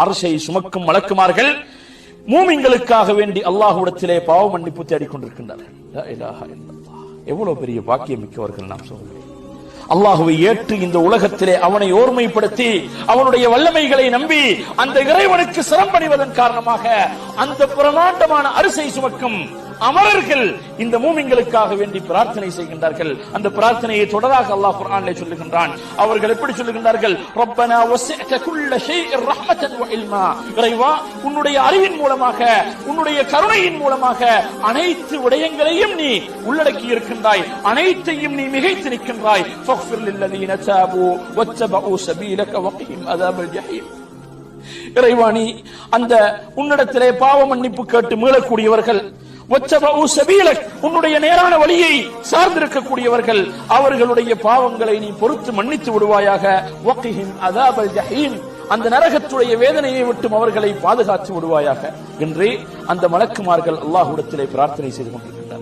அர்ஷை சுமக்கும் மலக்குமார்கள் மூமின்களுக்காக வேண்டி அல்லாஹ்விடத்திலே பாவ மன்னிப்பு தேடிக் கொண்டிருக்கின்றார்கள். லா இலாஹா இல்லல்லாஹ். எவ்வளவு பெரிய பாக்கியம் மிக்கவர்கள் நாம் சொல்கிறோம். அல்லாஹுவை ஏற்று இந்த உலகத்திலே அவனை ஓர்மைப்படுத்தி அவனுடைய வல்லமைகளை நம்பி அந்த இறைவனுக்கு சிரம்பணிவதன் காரணமாக அந்த பிரமாண்டமான அரிசை சுமக்கும் அமரர்கள் இந்த மூமின்களுக்காக வேண்டி பிரார்த்தனை செய்கின்றார்கள். அந்த பிரார்த்தனையை தொடராக அல்லாஹ் குர்ஆனிலே சொல்லுகின்றான். அவர்கள் எப்படி சொல்லுகின்றார்கள்? ரப்பனா வஸஅத குல்ல ஷைஇன் ரஹ்மத்தன் வ இல்மா. இறைவா, உன்னுடைய அறிவின் மூலமாக உன்னுடைய கருணையின் மூலமாக அனைத்து விடயங்களையும் நீ உள்ளடக்கி இருக்கின்றாய், அனைத்தையும் நீ மிகைத்து நிற்கின்றாய். ஃபக்ஃபிர் லில்லதீன தாபு வத்தபஉ சபீலக வகிஹிம் அஸாபல் ஜஹீம். இறைவா, நீ அந்த உன்னிடத்திலே பாவ மன்னிப்பு கேட்டு மீளக்கூடியவர்கள், உன்னுடைய நேரான வழியை சார்ந்திருக்கக்கூடியவர்கள், அவர்களுடைய பாவங்களை நீ பொறுத்து மன்னித்து விடுவாயாக. வகிஹிம் அஸாபல் ஜஹீம். அந்த நரகத்துடைய வேதனையை விட்டும் அவர்களை பாதுகாத்து விடுவாயாக என்று அந்த மலக்குமார்கள் அல்லாஹ்விடத்திலே பிரார்த்தனை செய்து கொண்டிருக்கின்றனர்.